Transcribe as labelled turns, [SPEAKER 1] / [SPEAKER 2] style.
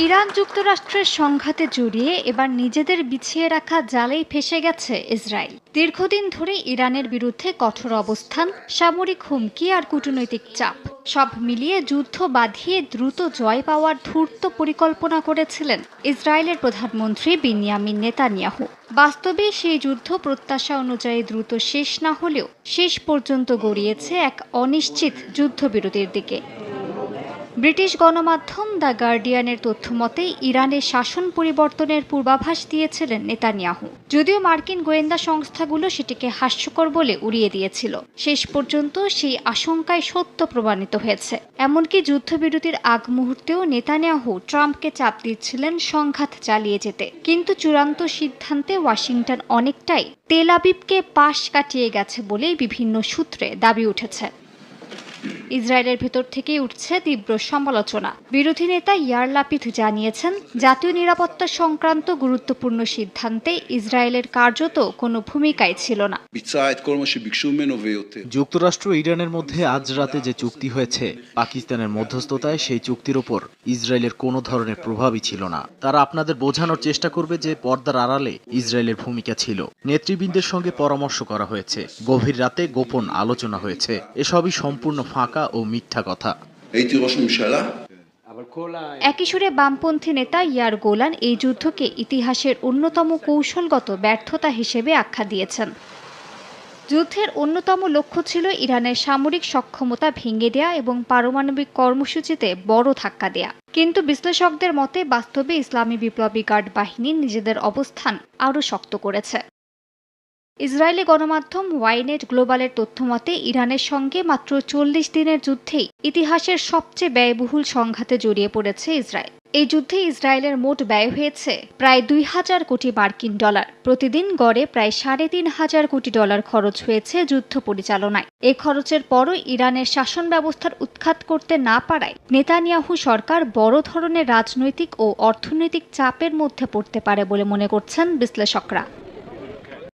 [SPEAKER 1] Iran যুক্তরাষ্ট্রের সংঘাতে জড়িয়ে এবার নিজেদের বিছিয়ে রাখা জালেই ফেঁসে গেছে ইসরায়েল। দীর্ঘদিন ধরে ইরানের বিরুদ্ধে কঠোর অবস্থান, সামরিক হুমকি আর কূটনৈতিক চাপ সব মিলিয়ে যুদ্ধ বাঁধিয়ে দ্রুত জয় পাওয়ার ধূর্ত পরিকল্পনা করেছিলেন ইসরায়েলের প্রধানমন্ত্রী বিনিয়ামিন নেতানিয়াহু। বাস্তবে সেই যুদ্ধ প্রত্যাশা অনুযায়ী দ্রুত শেষ না হলেও শেষ পর্যন্ত গড়িয়েছে এক অনিশ্চিত যুদ্ধবিরতির দিকে। ব্রিটিশ গণমাধ্যম দ্য গার্ডিয়ানের তথ্যমতে ইরানের শাসন পরিবর্তনের পূর্বাভাস দিয়েছিলেন নেতানিয়াহু, যদিও মার্কিন গোয়েন্দা সংস্থাগুলো সেটিকে হাস্যকর বলে উড়িয়ে দিয়েছিল। শেষ পর্যন্ত সেই আশঙ্কায় সত্য প্রমাণিত হয়েছে। এমনকি যুদ্ধবিরতির আগ মুহূর্তেও নেতানিয়াহু ট্রাম্পকে চাপ দিচ্ছিলেন সংঘাত চালিয়ে যেতে, কিন্তু চূড়ান্ত সিদ্ধান্তে ওয়াশিংটন অনেকটাই তেল আবিবকে পাশ কাটিয়ে গেছে বলেই বিভিন্ন সূত্রে দাবি উঠেছে। ইসরায়েলের ভেতর থেকেই উঠছে তীব্র সমালোচনা। বিরোধী নেতা ইয়ার লাপিদ জানিয়েছেন, জাতীয় নিরাপত্তা সংক্রান্ত গুরুত্বপূর্ণ সিদ্ধান্তে ইসরায়েলের কার্যত কোনো ভূমিকাই ছিল না।
[SPEAKER 2] যুক্তরাষ্ট্র ইরানের মধ্যে আজ রাতে যে চুক্তি হয়েছে, পাকিস্তানের মধ্যস্থতায় সেই চুক্তির ওপর ইসরায়েলের কোনো ধরনের প্রভাবই ছিল না। তারা আপনাদের বোঝানোর চেষ্টা করবে যে পর্দার আড়ালে ইসরায়েলের ভূমিকা ছিল। নেতৃবৃন্দের সঙ্গে পরামর্শ করা হয়েছে, গভীর রাতে গোপন আলোচনা হয়েছে। এসবই সম্পূর্ণ ফাঁকা ও মিথ্যা কথা।
[SPEAKER 1] একই সুরে বামপন্থী নেতা ইয়ার গোলান এই যুদ্ধকে ইতিহাসের অন্যতম কৌশলগত ব্যর্থতা হিসেবে আখ্যা দিয়েছেন। যুদ্ধের অন্যতম লক্ষ্য ছিল ইরানের সামরিক সক্ষমতা ভেঙে দেয়া এবং পারমাণবিক কর্মসূচিতে বড় ধাক্কা দেয়া। কিন্তু বিশ্লেষকদের মতে বাস্তবে ইসলামী বিপ্লবী গার্ড বাহিনী নিজেদের অবস্থান আরও শক্ত করেছে। ইসরায়েলি গণমাধ্যম ওয়াইনেট গ্লোবালের তথ্যমতে ইরানের সঙ্গে মাত্র 40 দিনের যুদ্ধেই ইতিহাসের সবচেয়ে ব্যয়বহুল সংঘাতে জড়িয়ে পড়েছে ইসরায়েল। এই যুদ্ধে ইসরায়েলের মোট ব্যয় হয়েছে প্রায় 2000 কোটি মার্কিন ডলার। প্রতিদিন গড়ে প্রায় 3500 কোটি ডলার খরচ হয়েছে যুদ্ধ পরিচালনায়। এই খরচের পরও ইরানের শাসন ব্যবস্থার উৎখাত করতে না পারায় নেতানিয়াহু সরকার বড় ধরনের রাজনৈতিক ও অর্থনৈতিক চাপের মধ্যে পড়তে পারে বলে মনে করছেন বিশ্লেষকরা।